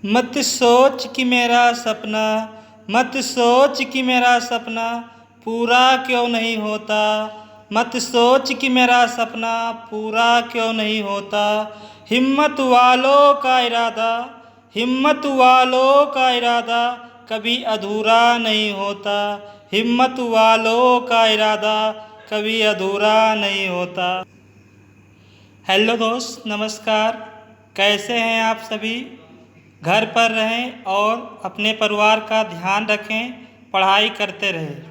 मत सोच कि मेरा सपना मत सोच कि मेरा सपना पूरा क्यों नहीं होता। मत सोच कि मेरा सपना पूरा क्यों नहीं होता। हिम्मत वालों का इरादा हिम्मत वालों का इरादा कभी अधूरा नहीं होता। हिम्मत वालों का इरादा कभी अधूरा नहीं होता। हेलो दोस्त, नमस्कार। कैसे हैं आप सभी? घर पर रहें और अपने परिवार का ध्यान रखें, पढ़ाई करते रहें।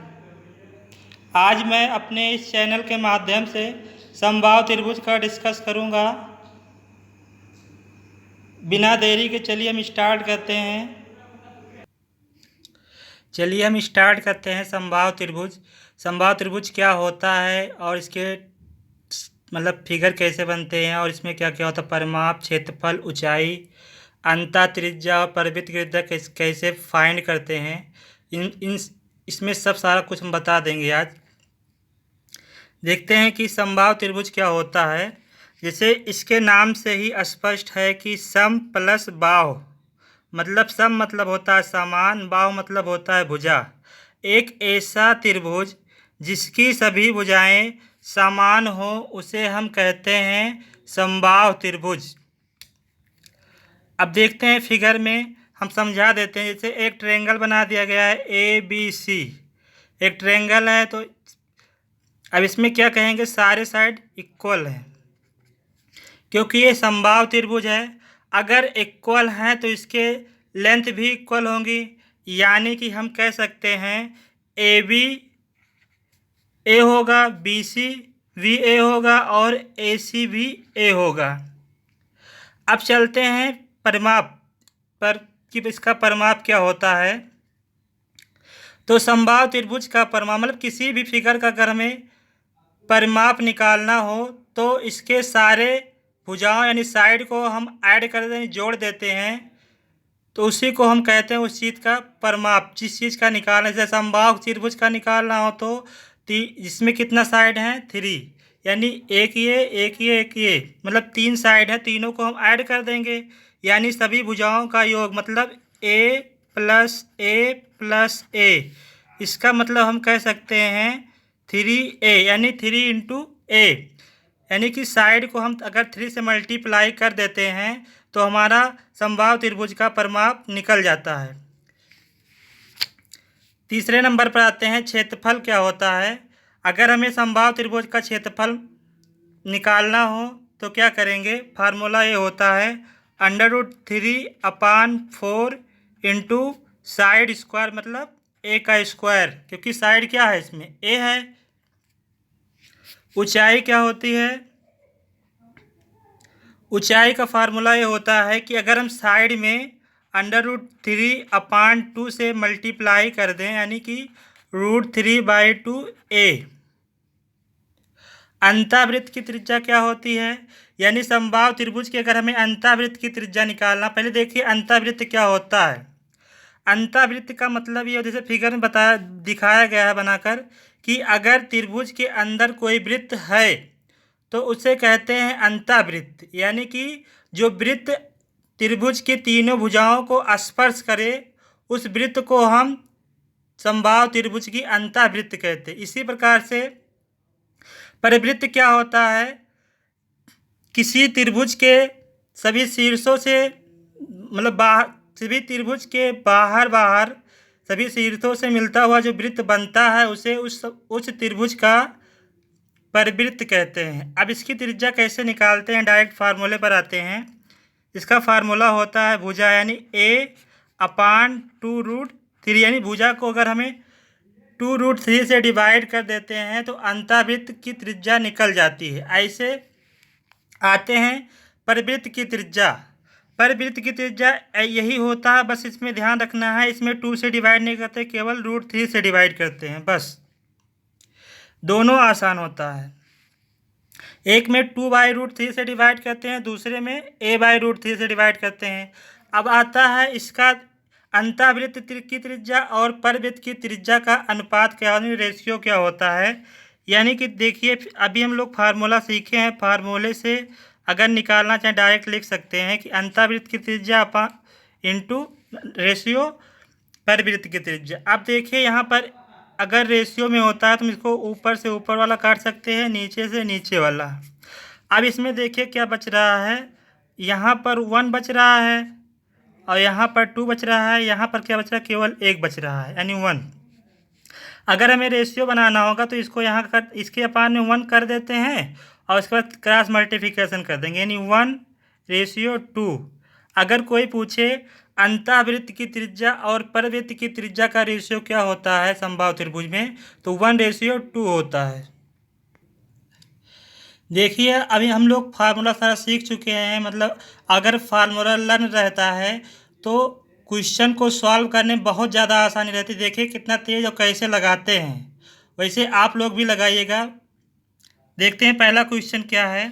आज मैं अपने इस चैनल के माध्यम से समबाहु त्रिभुज का डिस्कस करूंगा। बिना देरी के चलिए हम स्टार्ट करते हैं। समबाहु त्रिभुज। समबाहु त्रिभुज क्या होता है और इसके फिगर कैसे बनते हैं और इसमें क्या क्या होता है। परिमाप, क्षेत्रफल, ऊंचाई, अंतः त्रिज्या और परिवृत्त त्रिज्या कैसे फाइंड करते हैं, इन इसमें सब सारा कुछ हम बता देंगे आज। देखते हैं कि समबाहु त्रिभुज क्या होता है। जैसे इसके नाम से ही स्पष्ट है कि सम प्लस बाहु सम मतलब होता है समान, बाहु मतलब होता है भुजा। एक ऐसा त्रिभुज जिसकी सभी भुजाएं समान हो उसे हम कहते हैं समबाहु त्रिभुज। अब देखते हैं फिगर में, हम समझा देते हैं। जैसे एक ट्रायंगल बना दिया गया है ABC, एक ट्रायंगल है। तो अब इसमें क्या कहेंगे, सारे साइड इक्वल हैं क्योंकि ये समबाहु त्रिभुज है। अगर इक्वल हैं तो इसके लेंथ भी इक्वल होंगी, यानी कि हम कह सकते हैं AB A होगा, BC भी A होगा और AC भी A होगा। अब चलते हैं परिमाप पर कि इसका परिमाप क्या होता है। तो समबाहु त्रिभुज का परिमाप किसी भी फिगर का अगर हमें परिमाप निकालना हो तो इसके सारे भुजाओं यानी साइड को हम ऐड कर दें, जोड़ देते हैं, तो उसी को हम कहते हैं उस चीज़ का परिमाप। जिस चीज़ का निकालना, जैसे समबाहु त्रिभुज का निकालना हो तो जिसमें कितना साइड है 3, यानी एक ये 3 साइड है, तीनों को हम ऐड कर देंगे यानी सभी भुजाओं का योग A plus A plus A। इसका हम कह सकते हैं 3A यानी 3 इंटू A, यानी कि साइड को हम अगर 3 से मल्टीप्लाई कर देते हैं तो हमारा समबाहु त्रिभुज का परिमाप निकल जाता है। तीसरे नंबर पर आते हैं, क्षेत्रफल क्या होता है। अगर हमें समबाहु त्रिभुज का क्षेत्रफल निकालना हो तो क्या करेंगे, फार्मूला ये होता है √3/4 इंटू साइड स्क्वायर A का स्क्वायर, क्योंकि साइड क्या है इसमें A है। ऊंचाई क्या होती है, ऊंचाई का फार्मूला ये होता है कि अगर हम साइड में √3/2 से मल्टीप्लाई कर दें यानी कि √3/2A। अंतःवृत्त की त्रिज्या क्या होती है, यानी समबाहु त्रिभुज की अगर हमें अंतःवृत्त की त्रिज्या निकालना, पहले देखिए अंतःवृत्त क्या होता है। अंतःवृत्त का ये जैसे फिगर में दिखाया गया है बनाकर कि अगर त्रिभुज के अंदर कोई वृत्त है तो उसे कहते हैं अंतःवृत्त, यानी कि जो वृत्त त्रिभुज के तीनों भुजाओं को स्पर्श करे उस वृत्त को हम समबाहु त्रिभुज की अंतःवृत्त कहते हैं। इसी प्रकार से परिवृत्त क्या होता है, किसी त्रिभुज के सभी शीर्षों से सभी त्रिभुज के बाहर सभी शीर्षों से मिलता हुआ जो वृत्त बनता है उसे उस त्रिभुज का परिवृत्त कहते हैं। अब इसकी त्रिज्या कैसे निकालते हैं, डायरेक्ट फार्मूले पर आते हैं। इसका फार्मूला होता है भुजा यानी A/2√3, यानी भुजा को अगर हमें 2√3 से डिवाइड कर देते हैं तो अंतःवृत्त की त्रिज्या निकल जाती है। ऐसे आते हैं परिवृत्त की त्रिज्या। परिवृत्त की त्रिज्या यही होता है, बस इसमें ध्यान रखना है, इसमें 2 से डिवाइड नहीं करते, केवल √3 से डिवाइड करते हैं, बस दोनों आसान होता है। एक में 2/√3 से डिवाइड करते हैं, दूसरे में A/√3 से डिवाइड करते हैं। अब आता है इसका अंतःवृत्त की त्रिज्या और परिवृत्त की त्रिज्या का अनुपात क्या होता है, रेशियो क्या होता है। यानी कि देखिए अभी हम लोग फार्मूला सीखे हैं, फार्मूले से अगर निकालना चाहें डायरेक्ट लिख सकते हैं कि अंतःवृत्त की त्रिज्या इंटू रेशियो पर वृत्त की त्रिज्या। अब देखिए यहाँ पर अगर रेशियो में होता है तो हम इसको ऊपर से ऊपर वाला काट सकते हैं, नीचे से नीचे वाला। अब इसमें देखिए क्या बच रहा है, यहाँ पर 1 बच रहा है और यहाँ पर 2 बच रहा है, यहाँ पर क्या बच रहा है, केवल 1 बच रहा है यानी 1। अगर हमें रेशियो बनाना होगा तो इसको यहाँ कर, इसके अपान में 1 कर देते हैं और उसके बाद क्रॉस मल्टीप्लिकेशन कर देंगे यानी 1:2। अगर कोई पूछे अंतःवृत्त की त्रिज्या और परवृत्त की त्रिज्या का रेशियो क्या होता है समबाहु त्रिभुज में, तो 1:2 होता है। देखिए अभी हम लोग फार्मूला सारा सीख चुके हैं, मतलब अगर फार्मूला लर्न रहता है तो क्वेश्चन को सॉल्व करने में बहुत ज़्यादा आसानी रहती है। देखिए कितना तेज और कैसे लगाते हैं, वैसे आप लोग भी लगाइएगा। देखते हैं पहला क्वेश्चन क्या है।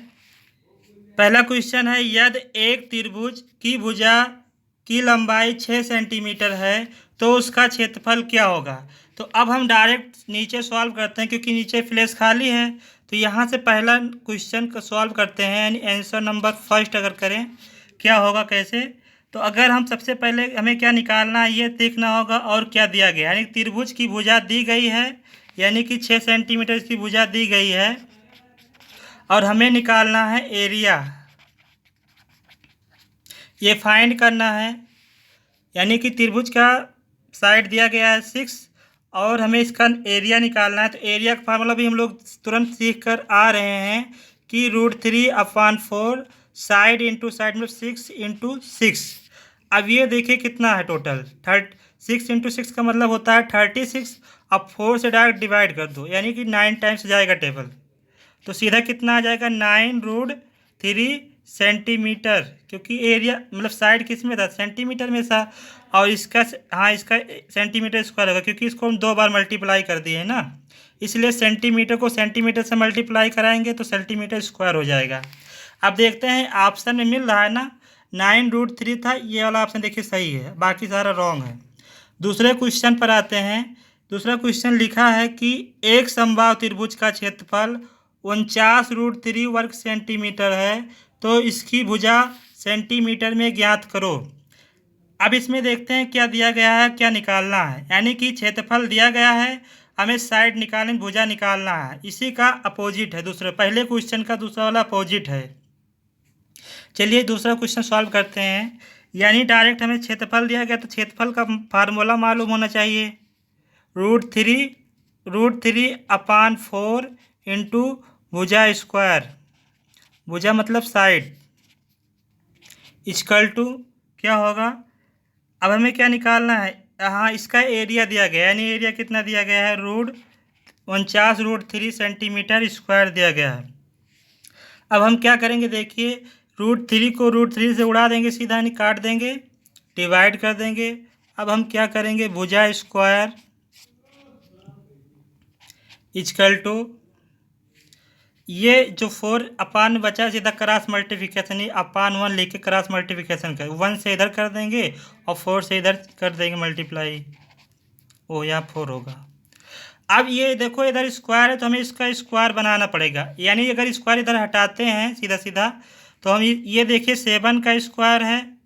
पहला क्वेश्चन है, यदि एक त्रिभुज की भुजा की लंबाई 6 सेंटीमीटर है तो उसका क्षेत्रफल क्या होगा। तो अब हम डायरेक्ट नीचे सॉल्व करते हैं क्योंकि नीचे फ्लैश खाली है। तो यहाँ से पहला क्वेश्चन को सॉल्व करते हैं यानी आंसर नंबर फर्स्ट अगर करें क्या होगा कैसे। तो अगर हम सबसे पहले हमें क्या निकालना है ये देखना होगा और क्या दिया गया, यानी त्रिभुज की भुजा दी गई है यानी कि 6 सेंटीमीटर की भुजा दी गई है और हमें निकालना है एरिया, ये फाइंड करना है। यानी कि त्रिभुज का साइड दिया गया है 6 और हमें इसका एरिया निकालना है। तो एरिया का फार्मूला भी हम लोग तुरंत सीख कर आ रहे हैं कि √3/4 साइड इंटू साइड मतलब 6 इंटू 6। अब ये देखिए कितना है टोटल 6 इंटू 6 का मतलब होता है 36। अब 4 से डायरेक्ट डिवाइड कर दो यानी कि 9 टाइम्स जाएगा टेबल, तो सीधा कितना आ जाएगा 9√3 सेंटीमीटर, क्योंकि एरिया मतलब साइड किस में था सेंटीमीटर में था और इसका हाँ इसका सेंटीमीटर स्क्वायर होगा क्योंकि इसको हम 2 बार मल्टीप्लाई कर दिए है ना, इसलिए सेंटीमीटर को सेंटीमीटर से मल्टीप्लाई कराएंगे तो सेंटीमीटर स्क्वायर हो जाएगा। अब देखते हैं ऑप्शन में मिल रहा है ना 9√3 था, ये वाला ऑप्शन देखिए सही है, बाकी सारा रॉन्ग है। दूसरे क्वेश्चन पर आते हैं। दूसरा क्वेश्चन लिखा है कि एक समबाहु त्रिभुज का क्षेत्रफल 49√3 वर्ग सेंटीमीटर है तो इसकी भुजा सेंटीमीटर में ज्ञात करो। अब इसमें देखते हैं क्या दिया गया है क्या निकालना है, यानी कि क्षेत्रफल दिया गया है, हमें साइड निकालने भुजा निकालना है, इसी का अपोजिट है दूसरे पहले क्वेश्चन का दूसरा वाला अपोजिट है। चलिए दूसरा क्वेश्चन सॉल्व करते हैं। यानी डायरेक्ट हमें क्षेत्रफल दिया गया तो क्षेत्रफल का फार्मूला मालूम होना चाहिए, √3/4 इंटू भुजा स्क्वायर, भुजा मतलब साइड इक्वल टू क्या होगा। अब हमें क्या निकालना है, हाँ इसका एरिया दिया गया यानी एरिया कितना दिया गया है 49√3 सेंटीमीटर स्क्वायर दिया गया है। अब हम क्या करेंगे देखिए √3 को √3 से उड़ा देंगे सीधा यानी काट देंगे डिवाइड कर देंगे। अब हम क्या करेंगे भुजा स्क्वायर इक्वल टू ये जो 4 अपान बचा सीधा क्रॉस मल्टीप्लिकेशन ही अपान 1 लेके क्रॉस मल्टीप्लिकेशन कर 1 से इधर कर देंगे और 4 से इधर कर देंगे मल्टीप्लाई, ओ यहाँ 4 होगा। अब ये देखो इधर स्क्वायर है तो हमें इसका स्क्वायर बनाना पड़ेगा, यानी अगर स्क्वायर इधर हटाते हैं सीधा सीधा तो हम ये देखिए 7 का स्क्वायर है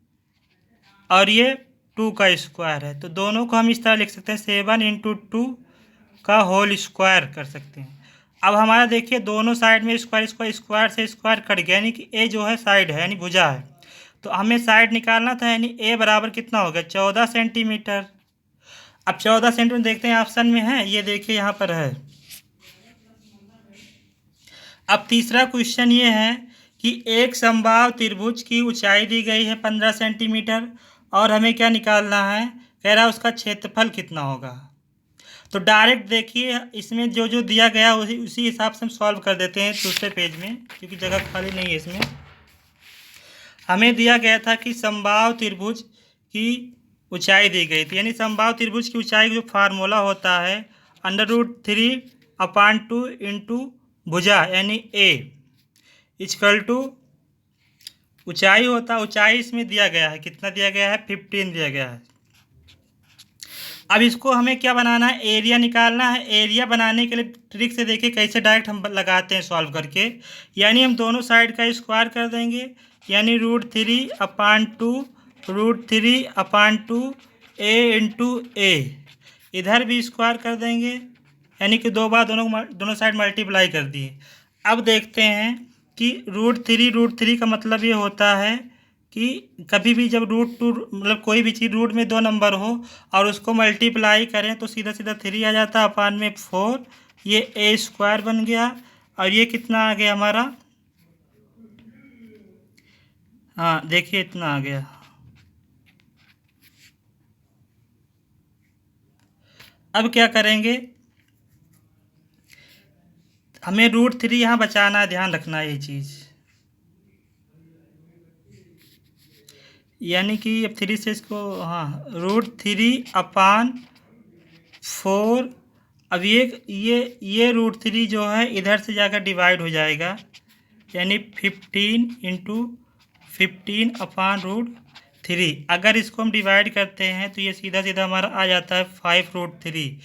और ये 2 का स्क्वायर है, तो दोनों को हम इस तरह लिख सकते हैं 7 इंटू 2 का होल स्क्वायर कर सकते हैं। अब हमारा देखिए दोनों साइड में स्क्वायर स्क्वायर से स्क्वायर कट गया यानी कि ए जो है साइड है यानी भुजा है, तो हमें साइड निकालना था यानी ए बराबर कितना हो गया 14 सेंटीमीटर। अब 14 सेंटीमीटर देखते हैं ऑप्शन में है, ये देखिए यहाँ पर है। अब तीसरा क्वेश्चन ये है कि एक समबाहु त्रिभुज की ऊंचाई दी गई है 15 सेंटीमीटर और हमें क्या निकालना है, कह रहा है उसका क्षेत्रफल कितना होगा। तो डायरेक्ट देखिए इसमें जो जो दिया गया उसी हिसाब से हम सॉल्व कर देते हैं दूसरे पेज में क्योंकि जगह खाली नहीं है। इसमें हमें दिया गया था कि समबाहु त्रिभुज की ऊंचाई दी गई थी, यानी समबाहु त्रिभुज की ऊंचाई जो फार्मूला होता है √3/2 इंटू भुजा यानी ए इक्वल टू ऊंचाई होता है, ऊंचाई इसमें दिया गया है कितना दिया गया है 15 दिया गया है। अब इसको हमें क्या बनाना है एरिया निकालना है। एरिया बनाने के लिए ट्रिक से देखिए कैसे डायरेक्ट हम लगाते हैं सॉल्व करके, यानी हम दोनों साइड का स्क्वायर कर देंगे यानी √3/2 √3/2 a इंटू ए, इधर भी स्क्वायर कर देंगे, यानी कि 2 बार दोनों साइड मल्टीप्लाई कर दिए। अब देखते हैं कि √3 का मतलब ये होता है कि कभी भी जब √2 मतलब कोई भी चीज़ रूट में 2 नंबर हो और उसको मल्टीप्लाई करें तो सीधा सीधा 3 आ जाता है, अपान में 4, ये ए स्क्वायर बन गया। और ये कितना आ गया हमारा, हाँ देखिए इतना आ गया। अब क्या करेंगे, हमें √3 यहाँ बचाना है, ध्यान रखना है ये चीज़, यानी कि अब 3 से इसको, हाँ √3/4। अब ये √3 जो है इधर से जाकर डिवाइड हो जाएगा, यानी 15 अगर इसको हम डिवाइड करते हैं तो ये सीधा सीधा हमारा आ जाता है 5√3।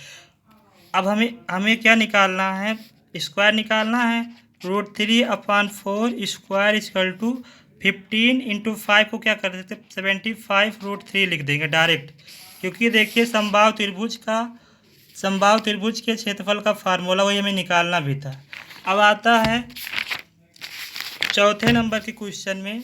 अब हमें क्या निकालना है, स्क्वायर निकालना है। √3/4 स्क्वायर इक्वल टू 15 इंटू 5 को क्या कर देते, 75√3 लिख देंगे डायरेक्ट, क्योंकि देखिए समबाहु त्रिभुज के क्षेत्रफल का फार्मूला वही हमें निकालना भी था। अब आता है चौथे नंबर के क्वेश्चन में,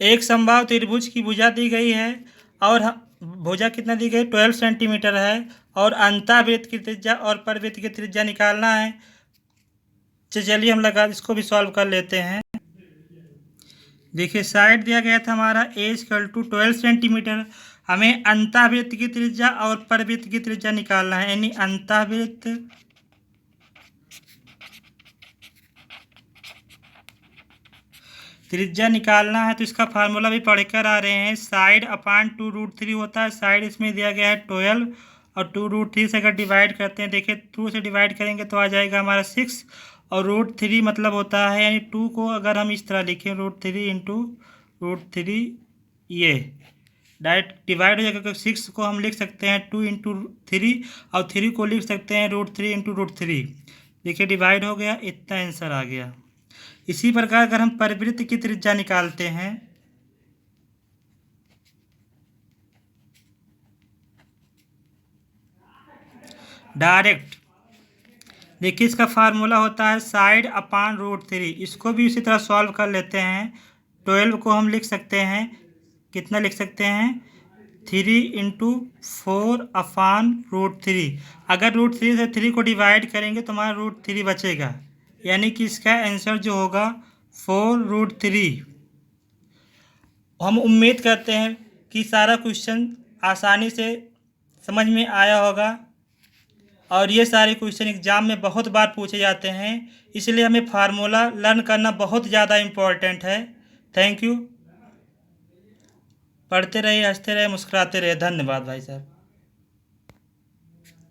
एक समबाहु त्रिभुज की भुजा दी गई है और भुजा कितना दी गई, 12 सेंटीमीटर है, और अंतःवृत्त की त्रिज्या और परिवृत्त की त्रिज्या निकालना है। चलिए हम इसको भी सॉल्व कर लेते हैं। देखिए साइड दिया गया था हमारा a = 12 सेंटीमीटर, हमें अंतःवृत्त की त्रिज्या और परिवृत्त की त्रिज्या निकालना है, यानी अंतःवृत्त त्रिज्या निकालना है। तो इसका फार्मूला भी पढ़कर आ रहे हैं, साइड अपान 2√3 होता है। साइड इसमें दिया गया है 12 और 2√3 से अगर डिवाइड करते हैं, देखिए 2 से डिवाइड करेंगे तो आ जाएगा हमारा 6, और √3 मतलब होता है, यानी 2 को अगर हम इस तरह लिखें √3 इंटू √3, ये डायरेक्ट डिवाइड हो जाएगा, क्योंकि 6 को हम लिख सकते हैं 2 इंटू 3 और 3 को लिख सकते हैं √3 इंटू √3। देखिए डिवाइड हो गया, इतना आंसर आ गया। इसी प्रकार अगर हम परिवृत्त की त्रिज्या निकालते हैं, डायरेक्ट देखिए इसका फार्मूला होता है साइड अपान √3। इसको भी उसी तरह सॉल्व कर लेते हैं। 12 को हम लिख सकते हैं, कितना लिख सकते हैं, 3 इंटू 4/√3। अगर √3 से 3 को डिवाइड करेंगे तो हमारा √3 बचेगा, यानी कि इसका आंसर जो होगा 4√3। हम उम्मीद करते हैं कि सारा क्वेश्चन आसानी से समझ में आया होगा, और ये सारे क्वेश्चन एग्जाम में बहुत बार पूछे जाते हैं, इसलिए हमें फार्मूला लर्न करना बहुत ज़्यादा इम्पोर्टेंट है। Thank you. पढ़ते रहिए, हंसते रहिए, मुस्कुराते रहिए। धन्यवाद भाई साहब।